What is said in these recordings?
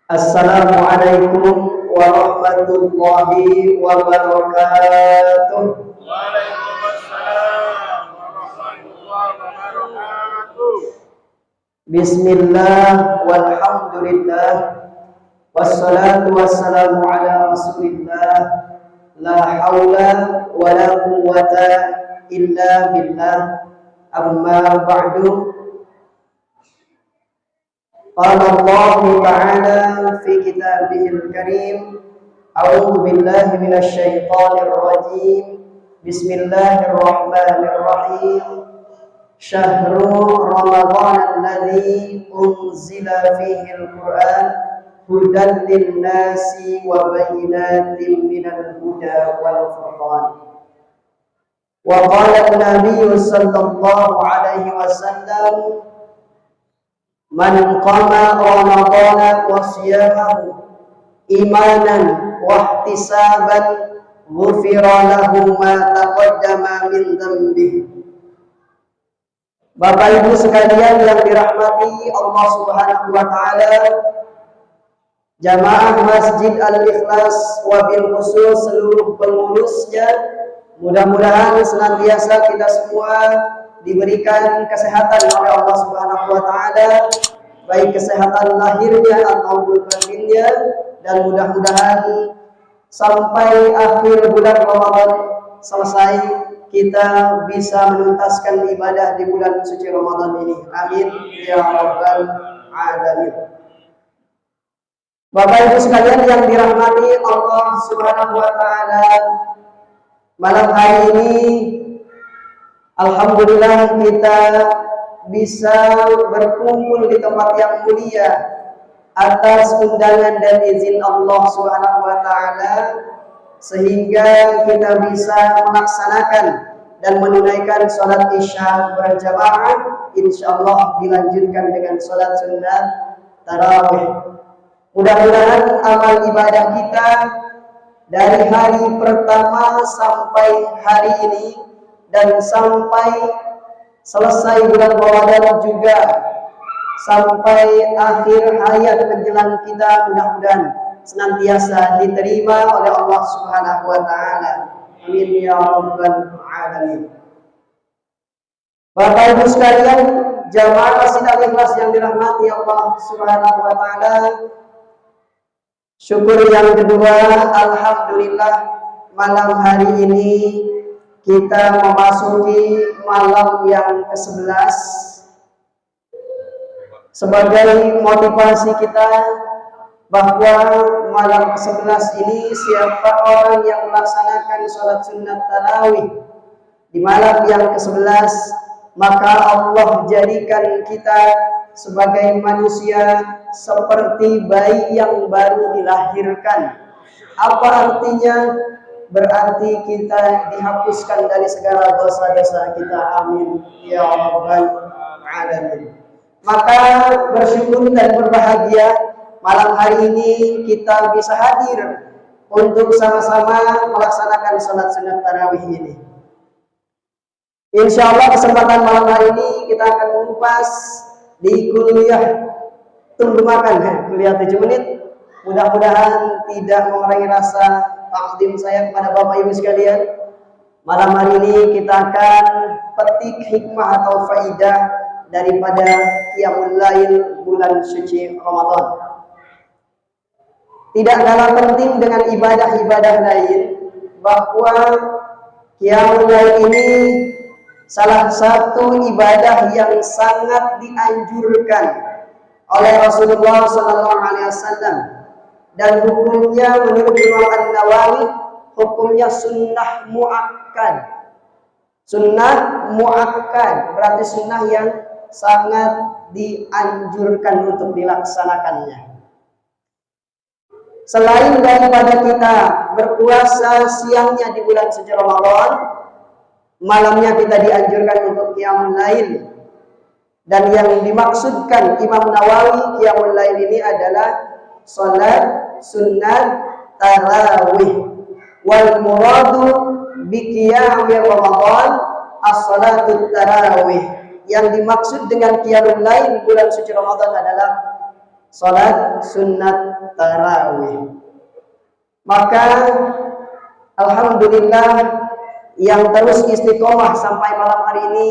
Assalamualaikum warahmatullahi wabarakatuh. Waalaikumsalam warahmatullahi wabarakatuh. Bismillah walhamdulillah wassalatu wassalamu ala rasulillah la hawla wa la quwwata illa billah amma ba'du. قال الله تعالى في كتابه الكريم أعوذ بالله من الشيطان الرجيم بسم الله الرحمن الرحيم شهر رمضان الذي أنزل فيه القرآن هدى للناس وبينات من الهدى والفرقان وقال النبي صلى الله عليه وسلم Man qama ramadhana wa siyamahu imanan wa ihtisaban ghufira lahu ma taqaddama min dhanbihi. Bapak Ibu sekalian yang dirahmati Allah Subhanahu wa taala, jamaah Masjid Al-Ikhlas wabil khusus seluruh pengurusnya, mudah-mudahan senantiasa kita semua diberikan kesehatan oleh Allah Subhanahu wa taala, baik kesehatan lahirnya ataupun batinnya, dan mudah-mudahan sampai akhir bulan Ramadan selesai kita bisa menuntaskan ibadah di bulan suci Ramadan ini. Amin ya rabbal alamin. Bapak Ibu sekalian yang dirahmati Allah Subhanahu wa taala, malam hari ini alhamdulillah kita bisa berkumpul di tempat yang mulia atas undangan dan izin Allah Subhanahu wa taala, sehingga kita bisa melaksanakan dan menunaikan salat Isya berjamaah, insyaallah dilanjutkan dengan salat sunnah tarawih. Mudah-mudahan amal ibadah kita dari hari pertama sampai hari ini dan sampai selesai bulan Ramadan juga sampai akhir hayat menjelang kita, mudah-mudahan senantiasa diterima oleh Allah Subhanahu wa taala. Amin ya rabbal alamin. Bapak Ibu sekalian, jamaah Masjid Al-Ikhlas yang dirahmati Allah Subhanahu wa taala, syukur yang kedua, alhamdulillah malam hari ini kita memasuki malam yang ke-11. Sebagai motivasi kita bahwa malam ke-11 ini siapa orang yang melaksanakan sholat sunnat tarawih di malam yang ke-11, maka Allah jadikan kita sebagai manusia seperti bayi yang baru dilahirkan. Apa artinya? Berarti kita dihapuskan dari segala dosa-dosa kita. Amin ya rabbal alamin. Maka bersyukur dan berbahagia malam hari ini kita bisa hadir untuk sama-sama melaksanakan salat sunat tarawih ini. Insyaallah kesempatan malam hari ini kita akan mengupas di kuliah tunggu makan, kuliah 7 menit. Mudah-mudahan tidak mengurangi rasa takdim saya kepada Bapak Ibu sekalian. Malam hari ini kita akan petik hikmah atau faidah daripada qiyamul lail bulan suci Ramadan. Tidak kalah penting dengan ibadah-ibadah lain bahwa qiyamul lail ini salah satu ibadah yang sangat dianjurkan oleh Rasulullah SAW, dan hukumnya menurut Imam An-Nawawi hukumnya sunnah muakkad. Sunnah muakkad berarti sunnah yang sangat dianjurkan untuk dilaksanakannya. Selain daripada kita berpuasa siangnya di bulan suci Ramadan, malamnya kita dianjurkan untuk qiyamul lail. Dan yang dimaksudkan Imam Nawawi qiyamul lail ini adalah salat sunnat tarawih. Wal muradu bi qiyamil Ramadan as-salatut tarawih. Yang dimaksud dengan qiyamul lail bulan suci Ramadan adalah salat sunnat tarawih. Maka alhamdulillah yang terus istiqomah sampai malam hari ini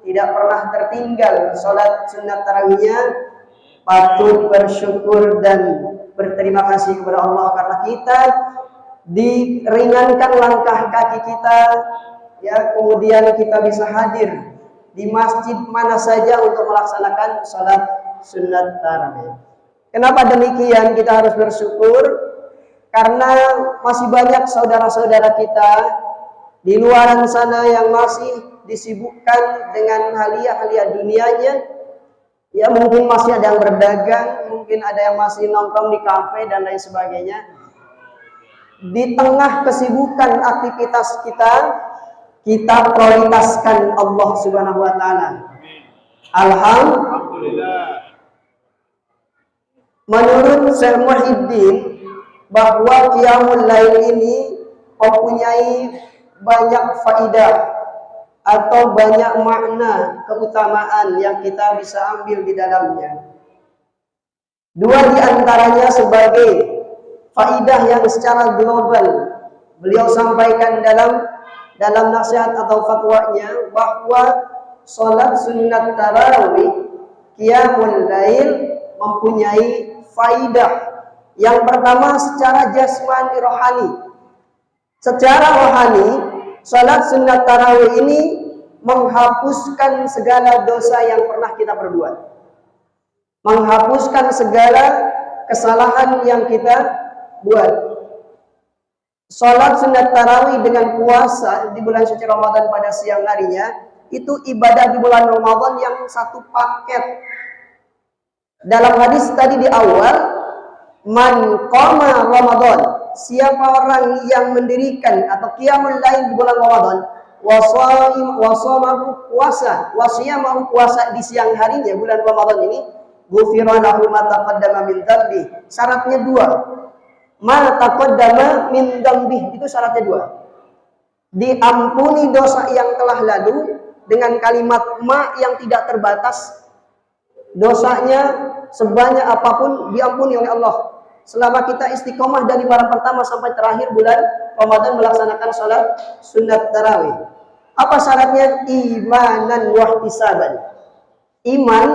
tidak pernah tertinggal salat sunnat tarawihnya, patut bersyukur dan berterima kasih kepada Allah karena kita diringankan langkah kaki kita, ya, kemudian kita bisa hadir di masjid mana saja untuk melaksanakan salat sunnat tarawih. Kenapa demikian? Kita harus bersyukur karena masih banyak saudara-saudara kita di luar sana yang masih disibukkan dengan halia-halia dunianya. Ya, mungkin masih ada yang berdagang, mungkin ada yang masih nongkrong di kafe dan lain sebagainya. Di tengah kesibukan aktivitas kita, kita prioritaskan Allah Subhanahu wa taala. Alhamdulillah. Menurut Syekh Muhyiddin bahwa qiyamul lail ini mempunyai banyak faidah atau banyak makna keutamaan yang kita bisa ambil di dalamnya. Dua di antaranya sebagai faidah yang secara global beliau sampaikan dalam nasihat atau fatwanya bahwa salat sunnat tarawih qiyamul lail mempunyai faidah. Yang pertama secara jasmani rohani. Secara rohani, salat sunnat tarawih ini menghapuskan segala dosa yang pernah kita perbuat. Menghapuskan segala kesalahan yang kita buat. Salat sunnat tarawih dengan puasa di bulan suci Ramadan pada siang harinya, itu ibadah di bulan Ramadan yang satu paket. Dalam hadis tadi di awal, man qama Ramadan, siapa orang yang mendirikan atau qiyamul lail di bulan Ramadan, wasamahu puasa, wasiyamahu puasa di siang harinya bulan Ramadan ini, ghufira lahu ma taqaddama min dzambi. Syaratnya dua. Ma taqaddama min dzambi itu syaratnya dua. Diampuni dosa yang telah lalu dengan kalimat ma yang tidak terbatas. Dosanya sebanyak apapun diampuni oleh Allah selama kita istiqomah dari malam pertama sampai terakhir bulan Ramadan melaksanakan sholat sunnat tarawih. Apa syaratnya? Imanan wahtisaban, iman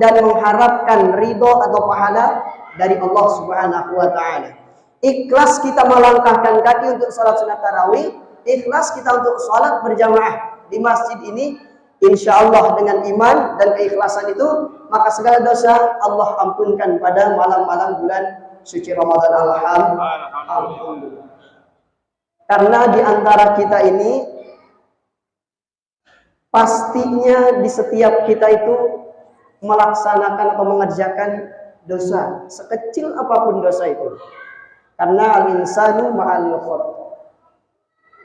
dan mengharapkan ridho atau pahala dari Allah Subhanahu wa taala. Ikhlas kita melangkahkan kaki untuk sholat sunnat tarawih, ikhlas kita untuk sholat berjamaah di masjid ini. Insya Allah dengan iman dan keikhlasan itu, maka segala dosa Allah ampunkan pada malam-malam bulan suci Ramadan. Alhamdulillah. Karena di antara kita ini, pastinya di setiap kita itu melaksanakan atau mengerjakan dosa, sekecil apapun dosa itu. Karena al-insanu ma'al khata'.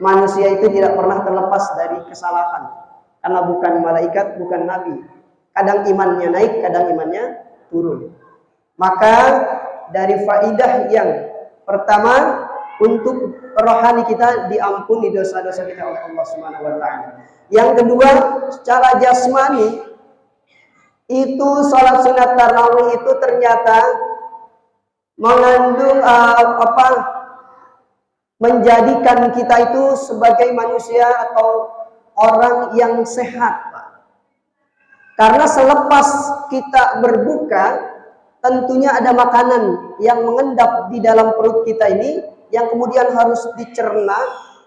Manusia itu tidak pernah terlepas dari kesalahan. Karena bukan malaikat, bukan nabi. Kadang imannya naik, kadang imannya turun. Maka dari faidah yang pertama, untuk rohani kita diampuni dosa-dosa kita oleh Allah Subhanahu wa taala. Yang kedua, secara jasmani itu salat sunat tarawih itu ternyata mengandung menjadikan kita itu sebagai manusia atau orang yang sehat, Pak. Karena selepas kita berbuka, tentunya ada makanan yang mengendap di dalam perut kita ini, yang kemudian harus dicerna,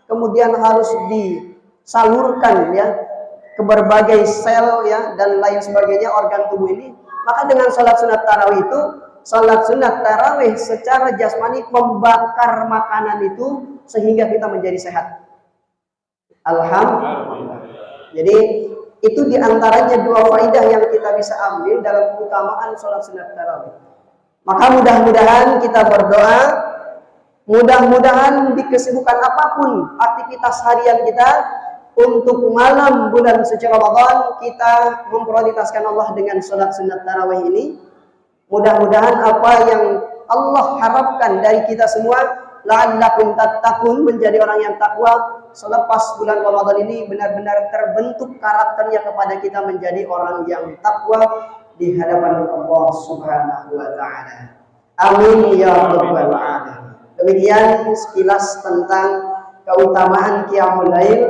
kemudian harus disalurkan ya ke berbagai sel ya dan lain sebagainya organ tubuh ini. Maka dengan salat sunat tarawih itu, salat sunat tarawih secara jasmani membakar makanan itu sehingga kita menjadi sehat. Alhamdulillah. Jadi itu diantaranya dua faidah yang kita bisa ambil dalam keutamaan sholat sunat tarawih. Maka mudah-mudahan kita berdoa, mudah-mudahan di kesibukan apapun aktivitas harian kita, untuk malam bulan suci Ramadan kita memprioritaskan Allah dengan sholat sunat tarawih ini. Mudah-mudahan apa yang Allah harapkan dari kita semua, la'allakum tattaqun, menjadi orang yang takwa, selepas bulan Ramadan ini benar-benar terbentuk karakternya kepada kita menjadi orang yang takwa, di hadapan Allah Subhanahu wa taala. Amin ya rabbal alamin. Demikian sekilas tentang keutamaan Qiyamul Lail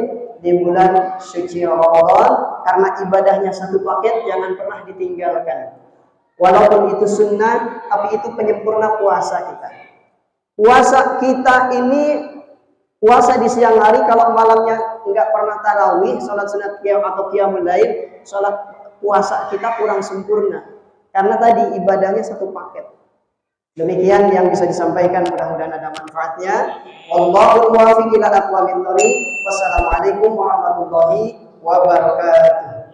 di bulan suci Ramadan, karena ibadahnya satu paket, jangan pernah ditinggalkan. Walaupun itu sunnah, tapi itu penyempurna puasa kita. Puasa kita ini puasa di siang hari, kalau malamnya enggak pernah tarawih, salat sunat qiyam atau qiyamul lail, salat puasa kita kurang sempurna. Karena tadi ibadahnya satu paket. Demikian yang bisa disampaikan, mudah-mudahan ada manfaatnya. Wallahul muwaffiq ila aqwamit thoriq. Wassalamualaikum warahmatullahi wabarakatuh.